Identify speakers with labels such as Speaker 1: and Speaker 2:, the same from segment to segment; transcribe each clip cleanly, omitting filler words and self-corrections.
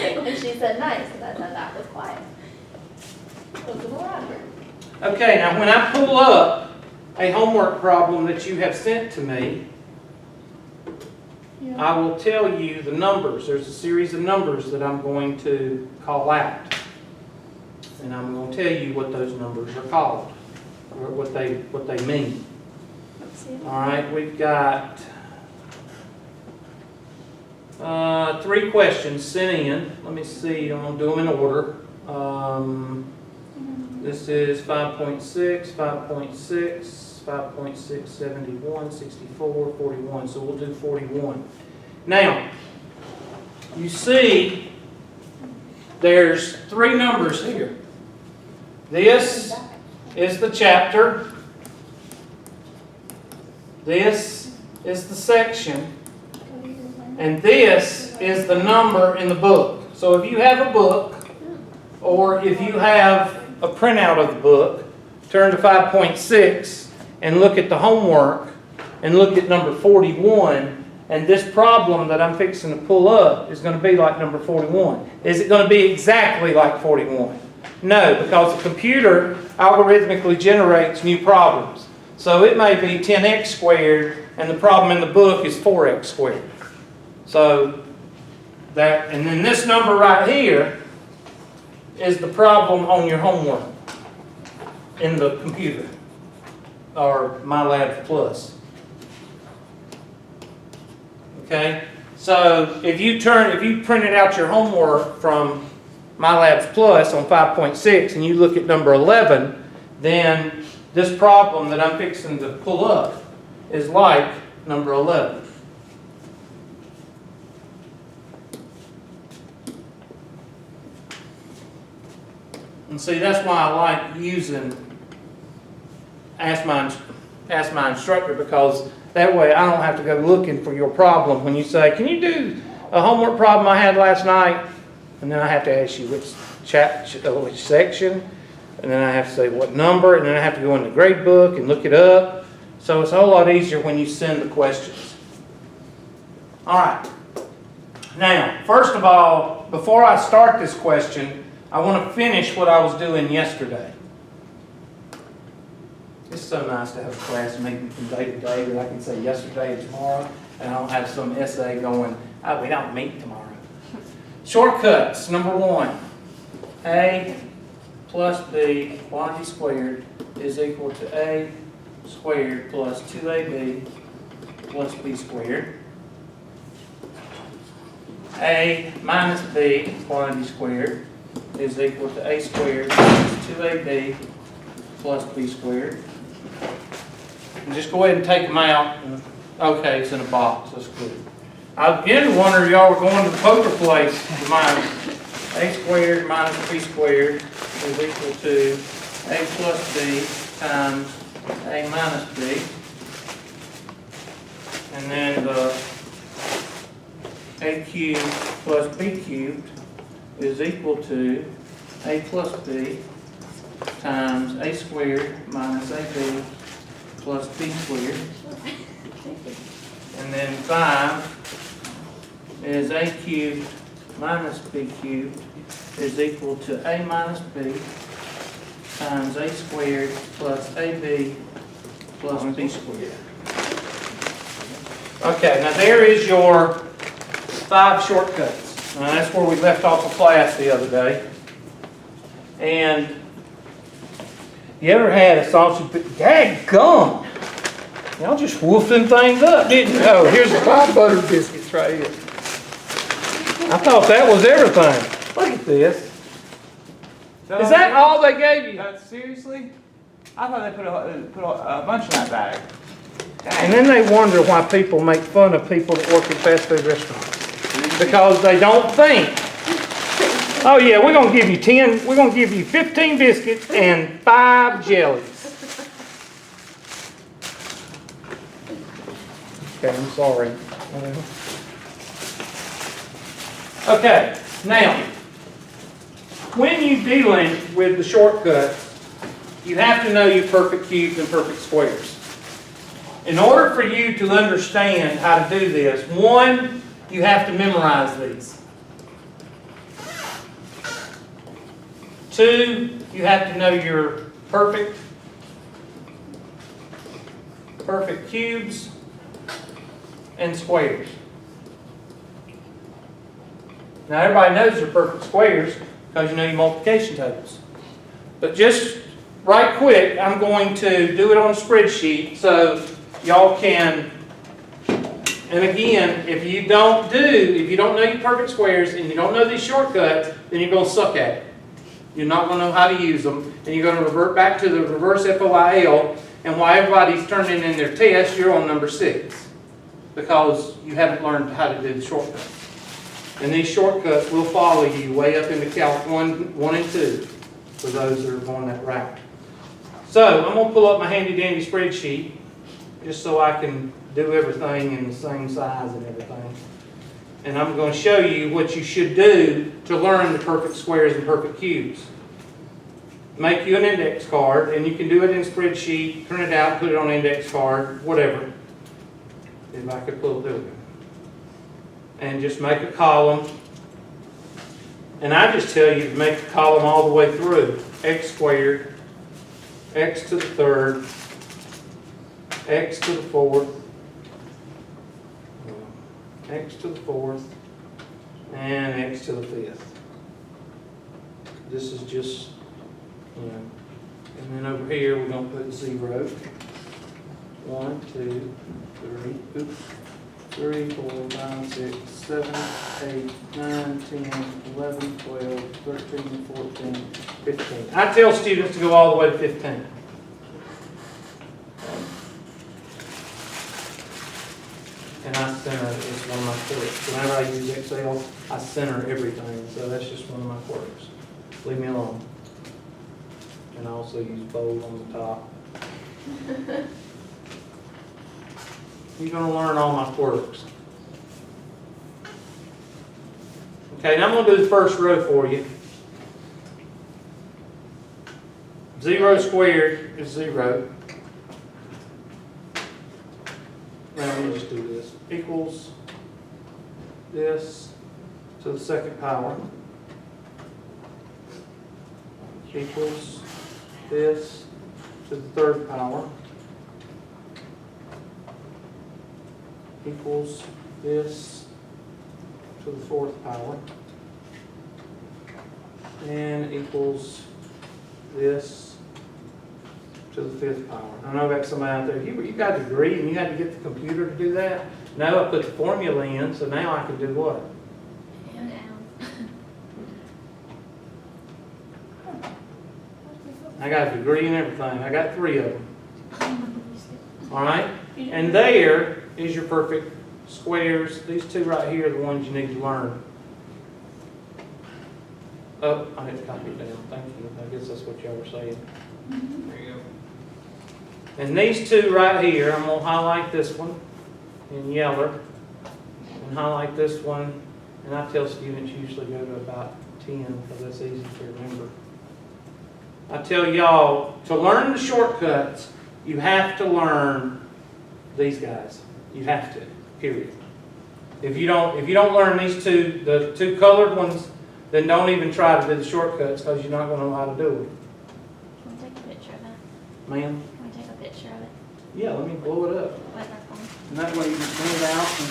Speaker 1: And she said nice, and I thought that was quiet. Look at the library.
Speaker 2: Okay, now when I pull up a homework problem that you have sent to me, I will tell you the numbers. There's a series of numbers that I'm going to call out. And I'm going to tell you what those numbers are called, or what they mean. All right, we've got 3 questions sent in. Let me see, I'm going to do them in order. This is 5.6, 5.6, 5.6, 71, 64, 41. So we'll do 41. Now, you see there's 3 numbers here. This is the chapter. This is the section. And this is the number in the book. So if you have a book, or if you have a printout of the book, turn to 5.6 and look at the homework and look at number 41, and this problem that I'm fixing to pull up is going to be like number 41. Is it going to be exactly like 41? No, because the computer algorithmically generates new problems. So it may be 10x squared, and the problem in the book is 4x squared. So that, and then this number right here is the problem on your homework in the computer, or MyLab Plus. Okay, so if you printed out your homework from MyLab Plus on 5.6 and you look at number 11, then this problem that I'm fixing to pull up is like number 11. And see, that's why I like using Ask My Instructor, because that way I don't have to go looking for your problem when you say, can you do a homework problem I had last night? And then I have to ask you which section, and then I have to say what number, and then I have to go in the grade book and look it up. So it's a whole lot easier when you send the questions. All right. Now, first of all, before I start this question, I want to finish what I was doing yesterday. It's so nice to have a class meeting from day to day that I can say yesterday and tomorrow, and I don't have some essay going, oh, we don't meet tomorrow. Shortcuts, number 1. A plus B quantity squared is equal to A squared plus 2AB plus B squared. A minus B quantity squared is equal to A squared plus 2AB plus B squared. And just go ahead and take them out. Okay, it's in a box. That's good. I began to wonder if y'all were going to the poker place with mine. A squared minus B squared is equal to A plus B times A minus B. And then the A cubed plus B cubed is equal to A plus B times A squared minus AB plus B squared. And then 5 is A cubed minus B cubed is equal to A minus B times A squared plus AB plus B squared. Okay, now there is your 5 shortcuts. Now that's where we left off the class the other day. And you ever had a sausage, daggum! Y'all just woofed them things up, didn't you? Oh, here's the 5 butter biscuits right here. I thought that was everything. Look at this. Is that all they gave you?
Speaker 3: Seriously? I thought they put a bunch in that bag.
Speaker 2: And then they wonder why people make fun of people that work in fast food restaurants. Because they don't think. Oh yeah, we're gonna give you 10, we're gonna give you 15 biscuits and 5 jellies. Okay, I'm sorry. Okay, now, when you're dealing with the shortcuts, you have to know your perfect cubes and perfect squares. In order for you to understand how to do this, 1, you have to memorize these. 2, you have to know your perfect cubes and squares. Now everybody knows your perfect squares because you know your multiplication tables. But just right quick, I'm going to do it on a spreadsheet so y'all can, and again, if you don't know your perfect squares and you don't know these shortcuts, then you're going to suck at it. You're not going to know how to use them, and you're going to revert back to the reverse FOIL, and while everybody's turning in their test, you're on number 6 because you haven't learned how to do the shortcuts. And these shortcuts will follow you way up into Calc 1 and 2 for those that are going that route. So I'm going to pull up my handy dandy spreadsheet just so I can do everything in the same size and everything. And I'm going to show you what you should do to learn the perfect squares and perfect cubes. Make you an index card, and you can do it in a spreadsheet, print it out, put it on an index card, whatever. If I could pull it. And just make a column. And I just tell you to make a column all the way through. X squared, x to the third, x to the fourth, x to the fourth, and x to the fifth. This is just, and then over here we're going to put 0. 1, 2, 3, 3, 4, 5, 6, 7, 8, 9, 10, 11, 12, 13, 14, 15. I tell students to go all the way to 15. And I center, it's one of my quirks. Whenever I use Excel, I center everything. So that's just one of my quirks. Leave me alone. And I also use bold on the top. You're going to learn all my quirks. Okay, now I'm going to do the first row for you. 0 squared is 0. Now let me just do this. Equals this to the second power. Equals this to the third power. Equals this to the fourth power. And equals this to the fifth power. I know about somebody out there, you got a degree and you had to get the computer to do that. No, I put the formula in, so now I can do what? I got a degree in everything. I got 3 of them. All right? And there is your perfect squares. These 2 right here are the ones you need to learn. Oh, I had to copy it down. Thank you. I guess that's what y'all were saying. There you go. And these 2 right here, I'm going to highlight this one in yellow and highlight this one. And I tell students usually go to about 10 because that's easy to remember. I tell y'all, to learn the shortcuts, you have to learn these guys. You have to, period. If you don't learn these 2, the 2 colored ones, then don't even try to do the shortcuts because you're not going to know how to do it.
Speaker 1: Can we take a picture of that?
Speaker 2: Ma'am?
Speaker 1: Can we take a picture of it?
Speaker 2: Yeah, let me blow it up.
Speaker 1: What, that's fine.
Speaker 2: And that way you can print it out. And,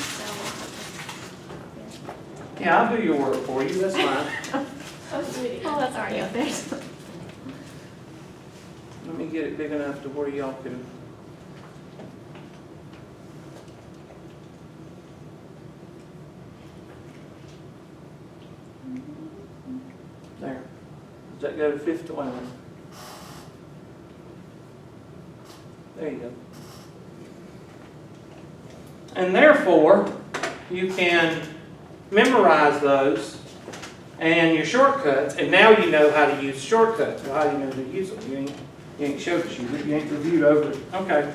Speaker 1: So,
Speaker 2: yeah, I'll do your work for you. That's fine.
Speaker 1: oh, sweetie. Oh, that's already up there.
Speaker 2: Let me get it big enough to where y'all can. There. Does that go to 5th line? There you go. And therefore, you can memorize those and your shortcuts, and now you know how to use shortcuts. Well, how do you know to use them? You ain't showed us you ain't reviewed over it. Okay.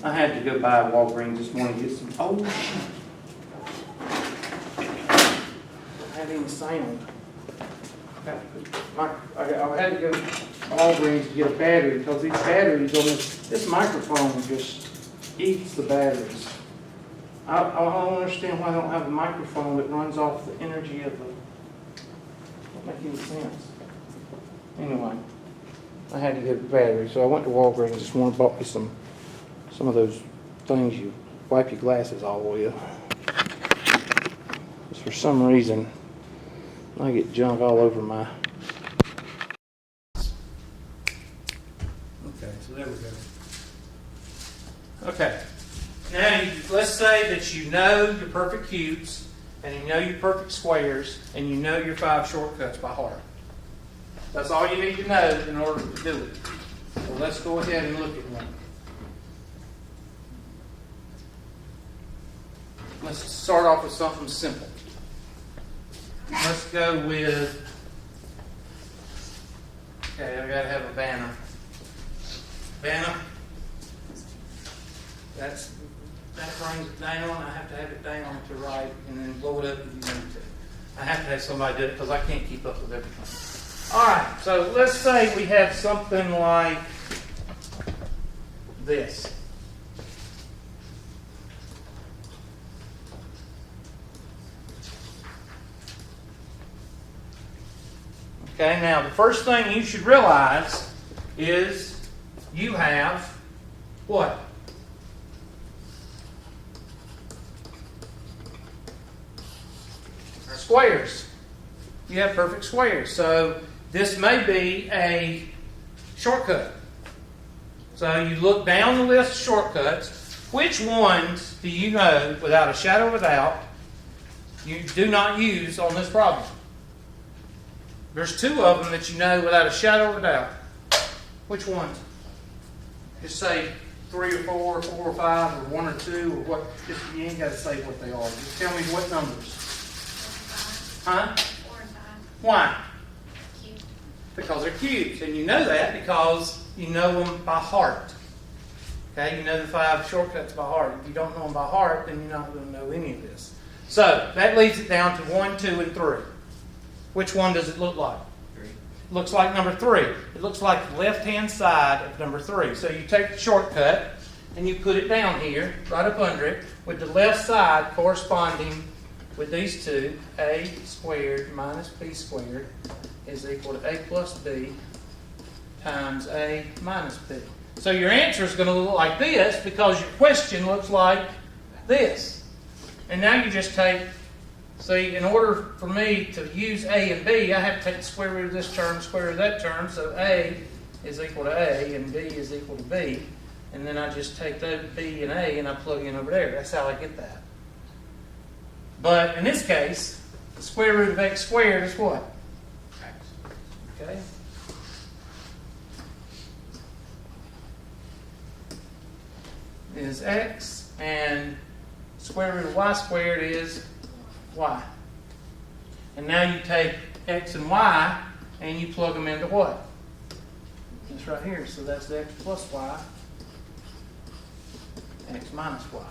Speaker 2: I had to go by Walgreens this morning to get some. Oh, shit. I had any sound. I had to go to Walgreens to get a battery because these batteries on this microphone just eats the batteries. I don't understand why I don't have a microphone that runs off the energy of the. Don't make any sense. Anyway, I had to get a battery, so I went to Walgreens and just wanted to bought me some of those things you wipe your glasses all with. Just for some reason, I get junk all over my. Okay, so there we go. Okay, now let's say that you know your perfect cubes, and you know your perfect squares, and you know your 5 shortcuts by heart. That's all you need to know in order to do it. So let's go ahead and look at one. Let's start off with something simple. Let's go with, okay, I've got to have a banner. Banner. That brings it down. I have to have it down to right and then blow it up if you need to. I have to have somebody do it because I can't keep up with everything. All right, so let's say we have something like this. Okay, now the first thing you should realize is you have what? Squares. You have perfect squares. So this may be a shortcut. So you look down the list of shortcuts. Which ones do you know, without a shadow of a doubt, you do not use on this problem? There's 2 of them that you know without a shadow of a doubt. Which ones? Just say 3 or 4 or 4 or 5 or 1 or 2 or what. Just, you ain't got to say what they are. Just tell me what numbers. Huh?
Speaker 1: 4 and 5.
Speaker 2: Why?
Speaker 1: Cube.
Speaker 2: Because they're cubes. And you know that because you know them by heart. Okay? You know the 5 shortcuts by heart. If you don't know them by heart, then you're not going to know any of this. So that leaves it down to 1, 2, and 3. Which one does it look like? 3. It looks like number 3. It looks like the left-hand side of number 3. So you take the shortcut and you put it down here, right up under it, with the left side corresponding with these 2. A squared minus b squared is equal to a plus b times a minus b. So your answer is going to look like this because your question looks like this. And now you just take, see, in order for me to use a and b, I have to take the square root of this term, square root of that term. So a is equal to a and b is equal to b. And then I just take those b and a and I plug in over there. That's how I get that. But in this case, the square root of x squared is what? X. Okay? Is x, and square root of y squared is y. And now you take x and y and you plug them into what? This right here. So that's x plus y, x minus y.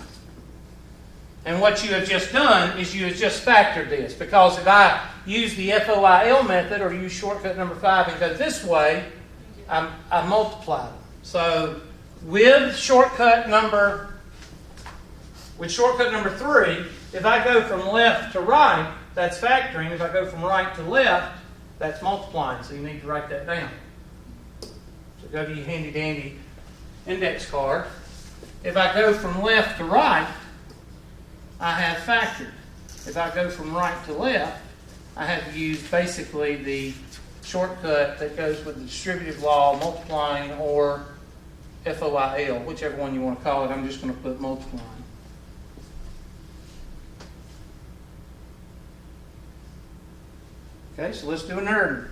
Speaker 2: And what you have just done is you have just factored this. Because if I use the FOIL method or use shortcut number 5 and go this way, I multiply them. So with shortcut number 3, if I go from left to right, that's factoring. If I go from right to left, that's multiplying. So you need to write that down. So go to your handy dandy index card. If I go from left to right, I have factored. If I go from right to left, I have to use basically the shortcut that goes with the distributive law, multiplying, or FOIL, whichever one you want to call it. I'm just going to put multiplying. Okay, so let's do a nerd.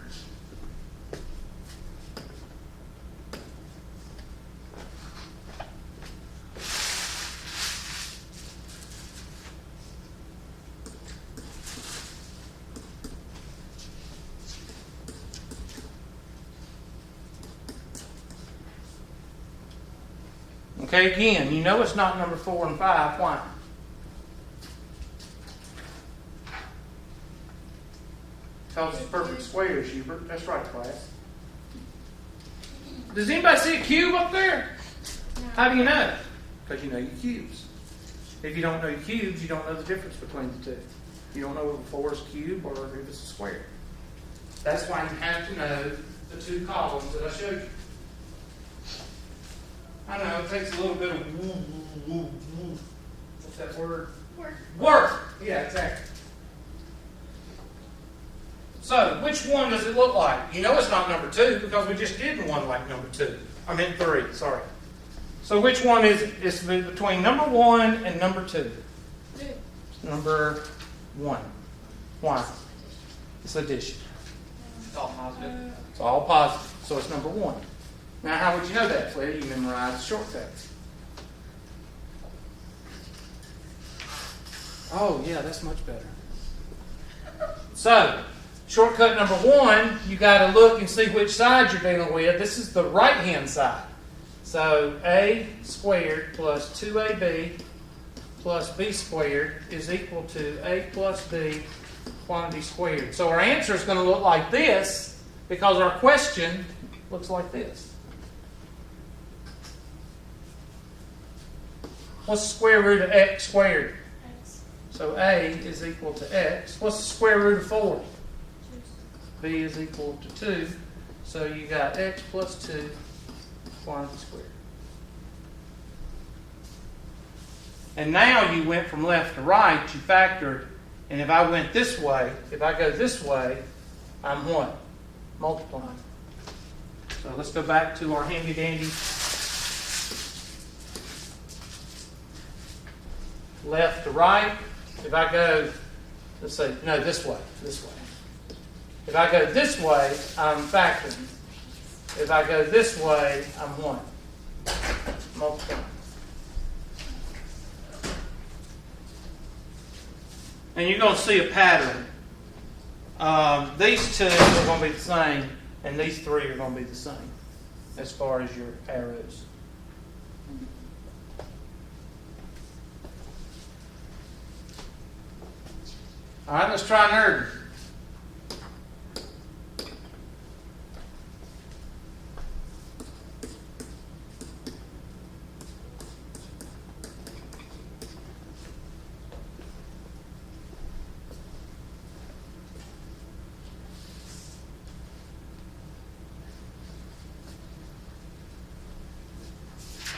Speaker 2: Okay, again, you know it's not number 4 and 5. Why? Because it's perfect squares, Hubert. That's right, class. Does anybody see a cube up there?
Speaker 1: No.
Speaker 2: How do you know? Because you know your cubes. If you don't know your cubes, you don't know the difference between the 2. You don't know if a 4 is a cube or if it's a square. That's why you have to know the two columns that I showed you. I know it takes a little bit of what's that word? Work. Yeah, exactly. So, which one does it look like? You know it's not number 2 because we just did one like number 2. I meant 3, sorry. So which one is between number 1 and number 2? Number 1. Why? It's addition.
Speaker 3: It's all positive.
Speaker 2: It's all positive, so it's number 1. Now, how would you know that, Flair? You memorize shortcuts. Oh, yeah, that's much better. So, shortcut number 1, you got to look and see which side you're dealing with. This is the right-hand side. So, a squared plus 2ab plus b squared is equal to a plus b quantity squared. So our answer is going to look like this because our question looks like this. What's the square root of x squared?
Speaker 1: X.
Speaker 2: So a is equal to x. What's the square root of 4? b is equal to 2. So you got x plus 2 quantity squared. And now you went from left to right, you factored, and if I went this way, if I go this way, I'm what? Multiplying. So let's go back to our handy dandy left to right. If I go, let's say, no, this way. If I go this way, I'm factoring. If I go this way, I'm what? Multiplying. And you're going to see a pattern. These two are going to be the same, and these three are going to be the same as far as your arrows. All right, let's try Nerd.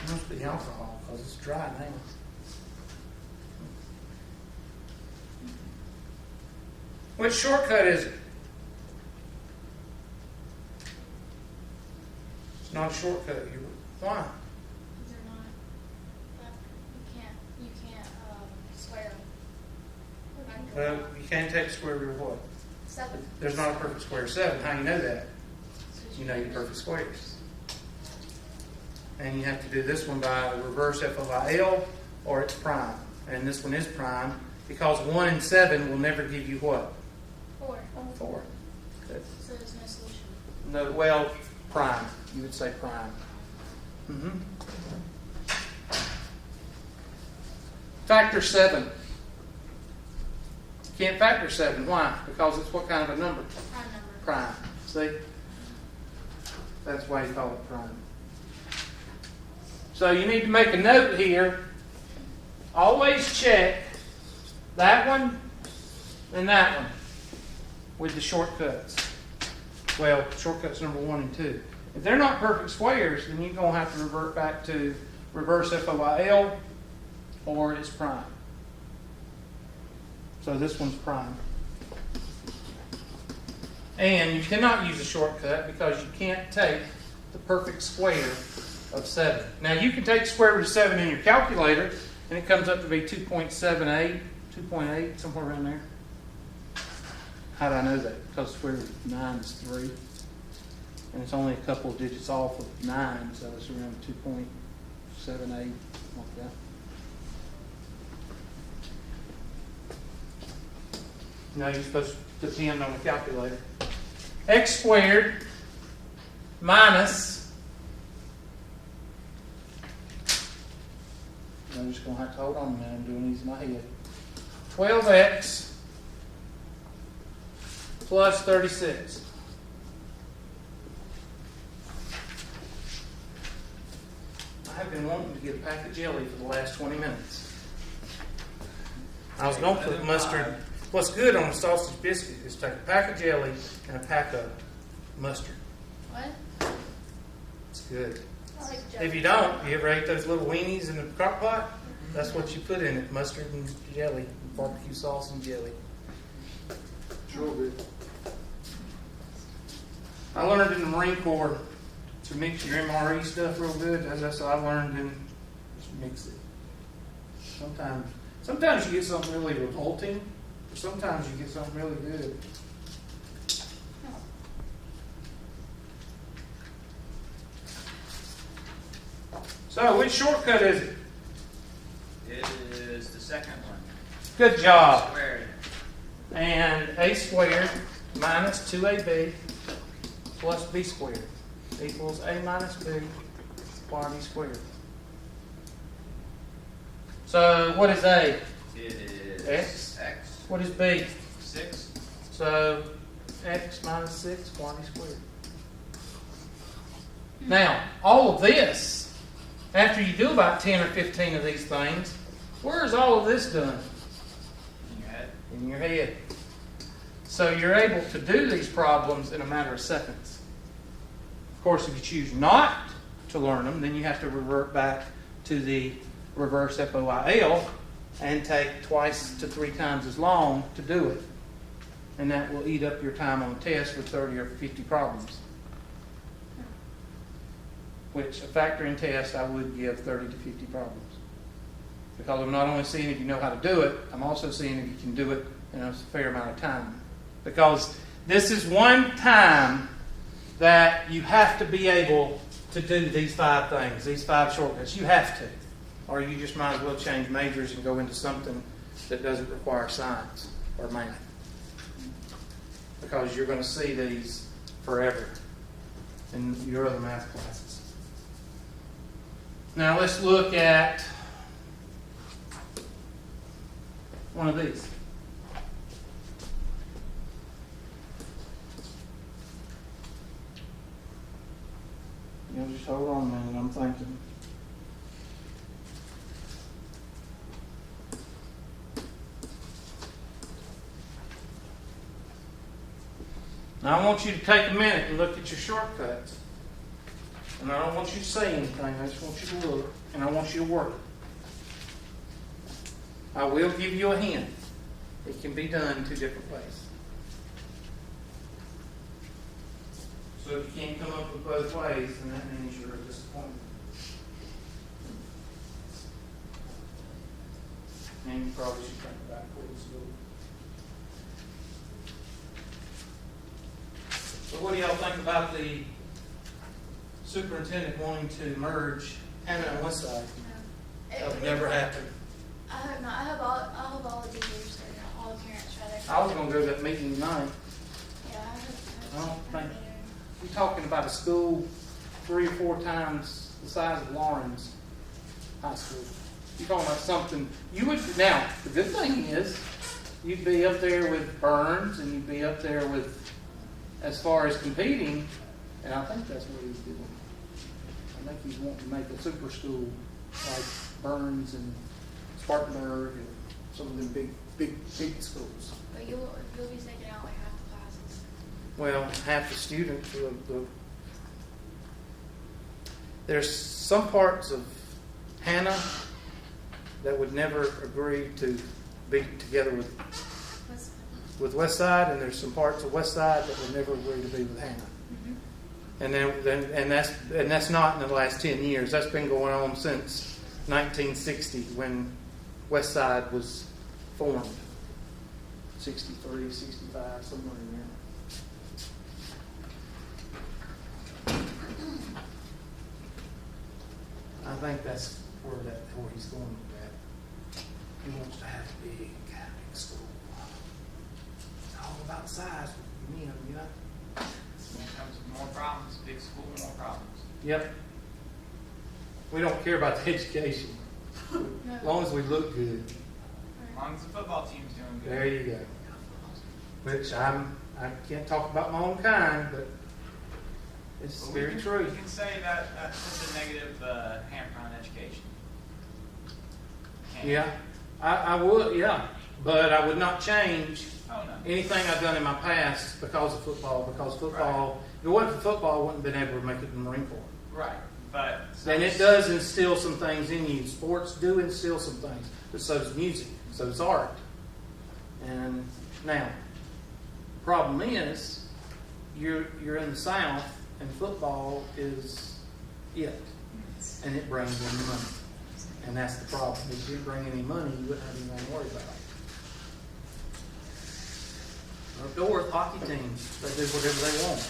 Speaker 2: Must be alcohol because it's dry now. Which shortcut is it? It's not a shortcut. Why?
Speaker 1: They're not. You can't square them.
Speaker 2: Well, you can't take the square root of what?
Speaker 1: 7.
Speaker 2: There's not a perfect square of 7. How do you know that? You know your perfect squares. And you have to do this one by reverse FOIL or it's prime. And this one is prime because 1 and 7 will never give you what?
Speaker 1: 4.
Speaker 2: 4. Good.
Speaker 1: So there's no solution.
Speaker 2: No, well, prime. You would say prime. Factor 7. You can't factor 7. Why? Because it's what kind of a number?
Speaker 1: Prime number.
Speaker 2: Prime. See? That's why you call it prime. So you need to make a note here. Always check that one and that one with the shortcuts. Well, shortcuts number 1 and 2. If they're not perfect squares, then you're going to have to revert back to reverse FOIL or it's prime. So this one's prime. And you cannot use a shortcut because you can't take the perfect square of 7. Now you can take the square root of 7 in your calculator and it comes up to be 2.78, 2.8, somewhere around there. How do I know that? Because the square root of 9 is 3. And it's only a couple of digits off of 9, so it's around 2.78, like that. Now you're supposed to depend on the calculator. X squared minus, I'm just going to have to hold on a minute, I'm doing these in my head. 12x plus 36. I have been wanting to get a pack of jelly for the last 20 minutes. I was going to put mustard. What's good on a sausage biscuit is take a pack of jelly and a pack of mustard.
Speaker 1: What?
Speaker 2: It's good.
Speaker 1: I like
Speaker 2: If you don't, you ever ate those little weenies in the crock pot? That's what you put in it, mustard and jelly, barbecue sauce and jelly. It's real good. I learned in the Marine Corps to mix your MRE stuff real good. That's what I learned in, just mix it. Sometimes you get something really revolting, or sometimes you get something really good. So, which shortcut is it?
Speaker 3: It is the second one.
Speaker 2: Good job.
Speaker 3: Squared.
Speaker 2: And a squared minus 2ab plus b squared equals a minus b quantity squared. So what is a?
Speaker 3: It is
Speaker 2: X.
Speaker 3: X.
Speaker 2: What is b?
Speaker 3: 6.
Speaker 2: So x minus 6 quantity squared. Now, all of this, after you do about 10 or 15 of these things, where is all of this done?
Speaker 3: In your head.
Speaker 2: In your head. So you're able to do these problems in a matter of seconds. Of course, if you choose not to learn them, then you have to revert back to the reverse FOIL and take twice to 3 times as long to do it. And that will eat up your time on the test for 30 or 50 problems. Which, a factoring test, I would give 30 to 50 problems. Because I'm not only seeing if you know how to do it, I'm also seeing if you can do it in a fair amount of time. Because this is one time that you have to be able to do these 5 things, these 5 shortcuts. You have to. Or you just might as well change majors and go into something that doesn't require science or math. Because you're going to see these forever in your other math classes. Now let's look at one of these. You'll just hold on a minute, I'm thinking. Now I want you to take a minute and look at your shortcuts. And I don't want you to say anything, I just want you to look, and I want you to work. I will give you a hint. It can be done 2 different ways. So if you can't come up with both ways, then that means you're disappointed. And you probably should think backwards a little. So what do y'all think about the superintendent wanting to merge Hannah and Westside? That would never happen.
Speaker 1: I hope not. I hope all the teachers, or all the parents, rather.
Speaker 2: I was going to go to that meeting tonight.
Speaker 1: Yeah,
Speaker 2: I don't think. You're talking about a school 3 or 4 times the size of Lawrence High School. You're talking about something you would. Now, the good thing is, you'd be up there with Burns, and you'd be up there with, as far as competing, and I think that's what he's doing. I think he's wanting to make a super school like Burns and Spartanburg and some of them big schools.
Speaker 1: But you'll be taking out like half the classes.
Speaker 2: Well, half the students. There's some parts of Hannah that would never agree to be together with Westside, and there's some parts of Westside that would never agree to be with Hannah.
Speaker 1: Mm-hmm.
Speaker 2: And that's not in the last 10 years. That's been going on since 1960 when Westside was formed. 63, 65, somewhere in there. I think that's where he's going with that. He wants to have a big school. It's all about size. You know.
Speaker 3: When it comes to more problems, big school, more problems.
Speaker 2: Yep. We don't care about the education. As long as we look good.
Speaker 3: As long as the football team's doing good.
Speaker 2: There you go. Which I can't talk about my own kind, but it's
Speaker 3: But
Speaker 2: very true.
Speaker 3: You can say that that's a negative hamper on education. Can't.
Speaker 2: Yeah, I would, yeah. But I would not change
Speaker 3: Oh, no.
Speaker 2: Anything I've done in my past because of football, if it wasn't for football, I wouldn't have been able to make it in the Marine Corps.
Speaker 3: Right, but.
Speaker 2: And it does instill some things in you. Sports do instill some things, but so does music, so does art. And now, problem is, you're in the South, and football is it, and it brings in money. And that's the problem. If you didn't bring any money, you wouldn't have anything to worry about. Up north, hockey teams, they do whatever they want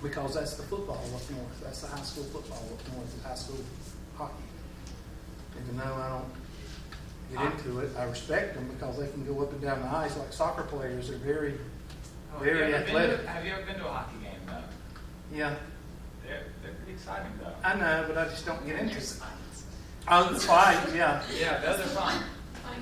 Speaker 2: because that's the football up north. That's the high school football up north, the high school hockey. Even though I don't get into it, I respect them because they can go up and down the ice like soccer players. They're very athletic.
Speaker 3: Have you ever been to a hockey game, though?
Speaker 2: Yeah,
Speaker 3: They're pretty exciting, though.
Speaker 2: I know, but I just don't get into it. Oh, the fight, yeah.
Speaker 3: Yeah, those are fun.
Speaker 1: I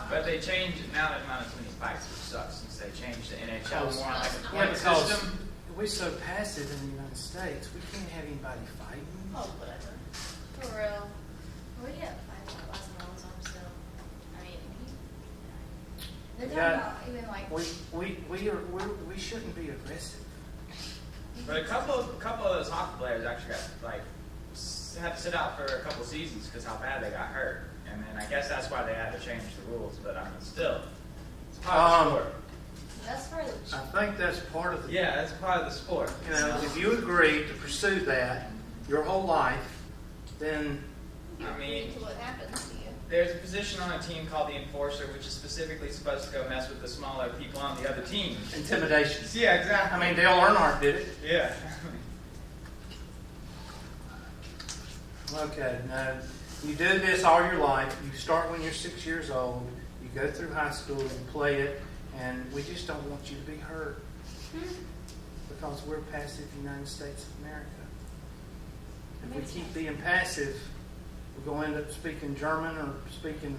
Speaker 3: But they changed it now. There's not as many fights, which sucks since they changed the NHL more like a
Speaker 2: Yeah,
Speaker 3: point
Speaker 2: because
Speaker 3: system.
Speaker 2: we're so passive in the United States, we can't have anybody fighting.
Speaker 1: Oh, whatever.
Speaker 4: For real. We get fights like last time I was on still. I mean, they're talking
Speaker 2: Yeah.
Speaker 4: about even like.
Speaker 2: We shouldn't be aggressive.
Speaker 3: But a couple of those hockey players actually got had to sit out for a couple of seasons because how bad they got hurt, and then I guess that's why they had to change the rules. But I mean, still, it's part of the sport.
Speaker 4: That's for the.
Speaker 2: I think that's part of the.
Speaker 3: Yeah, that's part of the sport.
Speaker 2: You know, if you agree to pursue that your whole life, then
Speaker 3: I mean,
Speaker 4: To what happens to you.
Speaker 3: there's a position on a team called the enforcer, which is specifically supposed to go mess with the smaller people on the other team.
Speaker 2: intimidation.
Speaker 3: Yeah, exactly.
Speaker 2: I mean, Dale Earnhardt did it.
Speaker 3: Yeah.
Speaker 2: Okay, now you do this all your life. You start when you're 6 years old. You go through high school, you play it, and we just don't want you to be hurt because we're passive United States of America. If we keep being passive, we're going to end up speaking German or speaking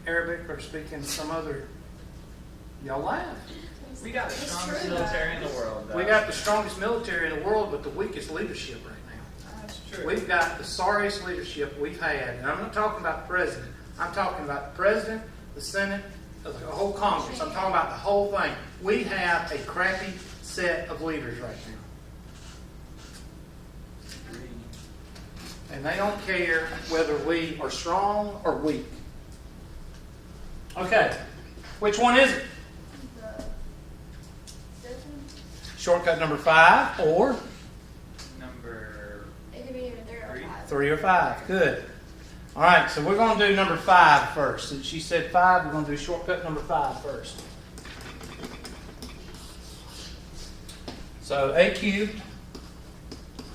Speaker 2: Arabic or speaking some other. Y'all laugh.
Speaker 3: We got the strongest military in the world, though.
Speaker 2: We got the strongest military in the world, but the weakest leadership right now.
Speaker 3: That's true.
Speaker 2: We've got the sorriest leadership we've had. And I'm not talking about the president. I'm talking about the president, the Senate, the whole Congress. I'm talking about the whole thing. We have a crappy set of leaders right now. And they don't care whether we are strong or weak. Okay. Which one is it? Shortcut number 5 or
Speaker 3: Number
Speaker 4: It could be either 3 or 5.
Speaker 2: 3 or 5. Good. All right, so we're going to do number 5 first. Since she said 5, we're going to do shortcut number 5 first. So a cubed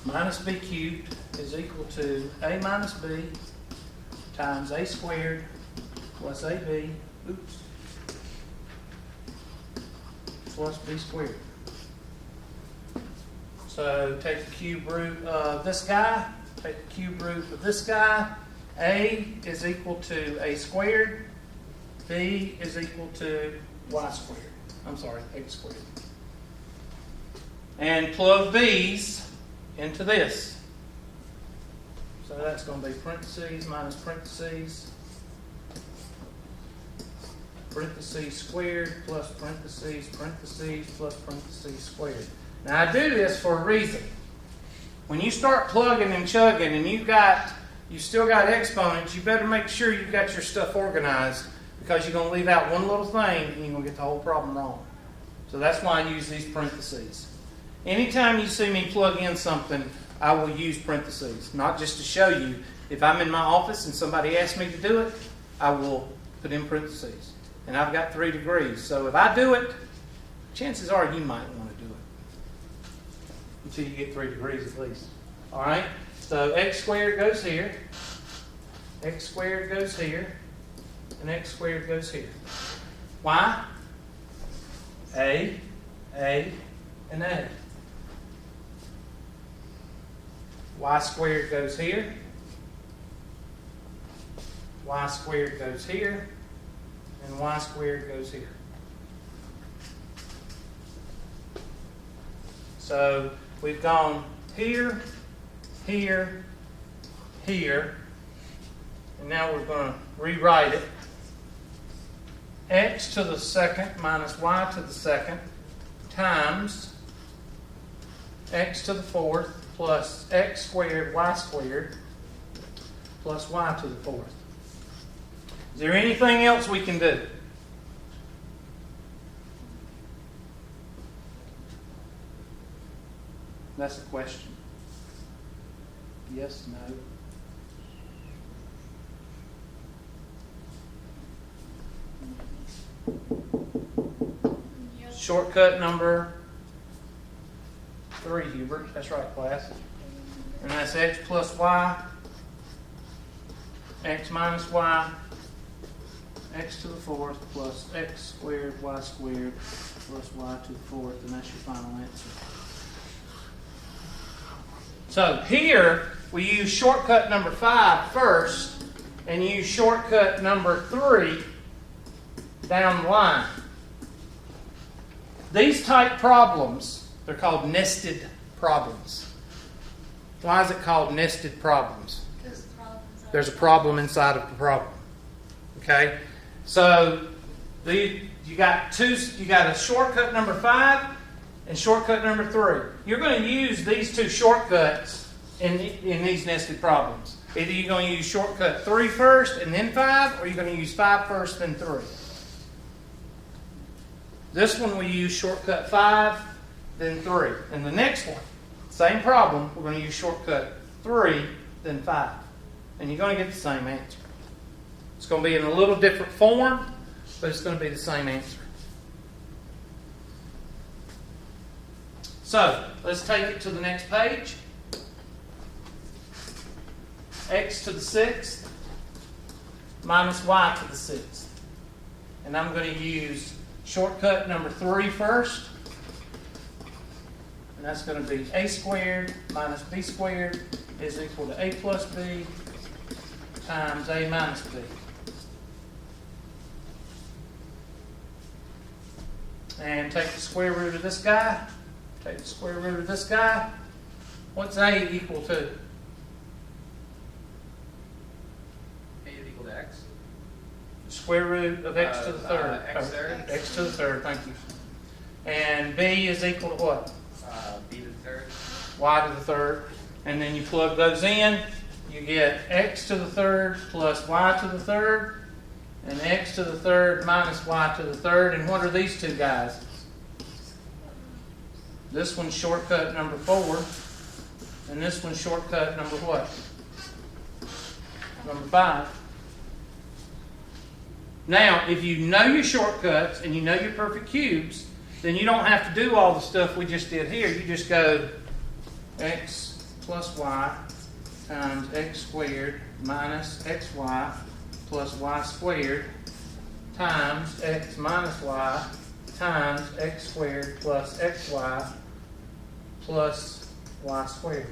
Speaker 2: minus b cubed is equal to a minus b times a squared plus ab, plus b squared. So take the cube root of this guy, take the cube root of this guy. A is equal to a squared. B is equal to y squared. I'm sorry, x squared. And plug these into this. So that's going to be parentheses minus parentheses. Parentheses squared plus parentheses, parentheses plus parentheses squared. Now I do this for a reason. When you start plugging and chugging and you still got exponents, you better make sure you've got your stuff organized because you're going to leave out one little thing and you're going to get the whole problem wrong. So that's why I use these parentheses. Anytime you see me plug in something, I will use parentheses. Not just to show you. If I'm in my office and somebody asks me to do it, I will put in parentheses. And I've got 3 degrees. So if I do it, chances are you might want to do it. Until you get 3 degrees at least. All right? So x squared goes here. X squared goes here. And x squared goes here. Why? A, and A. Y squared goes here. Y squared goes here. And y squared goes here. So we've gone here, here, here. And now we're going to rewrite it. x to the second minus y to the second times x to the fourth plus x squared y squared plus y to the fourth. Is there anything else we can do? That's the question. Yes, no.
Speaker 4: Yep.
Speaker 2: Shortcut number 3, Hubert. That's right, class. And that's x plus y, x minus y, x to the fourth plus x squared y squared plus y to the fourth, and that's your final answer. So here we use shortcut number 5 first and use shortcut number 3 down the line. These type problems, they're called nested problems. Why is it called nested problems?
Speaker 4: Because the problems are.
Speaker 2: There's a problem inside of the problem. Okay? So you got a shortcut number 5 and shortcut number 3. You're going to use these two shortcuts in these nested problems. Either you're going to use shortcut 3 first and then 5, or you're going to use 5 first then 3. This one we use shortcut 5, then 3. And the next one, same problem, we're going to use shortcut 3, then 5. And you're going to get the same answer. It's going to be in a little different form, but it's going to be the same answer. So, let's take it to the next page. X to the 6th minus y to the 6th. And I'm going to use shortcut number 3 first. And that's going to be a squared minus b squared is equal to a plus b times a minus b. And take the square root of this guy. Take the square root of this guy. What's a equal to?
Speaker 3: A is equal to x.
Speaker 2: Square root of x to the third.
Speaker 3: X third.
Speaker 2: X to the third, thank you. And b is equal to what?
Speaker 3: B to the third.
Speaker 2: Y to the third. And then you plug those in. You get x to the third plus y to the third. And x to the third minus y to the third. And what are these two guys? This one's shortcut number 4. And this one's shortcut number what? Number 5. Now, if you know your shortcuts and you know your perfect cubes, then you don't have to do all the stuff we just did here. You just go x plus y times x squared minus xy plus y squared times x minus y times x squared plus xy plus y squared.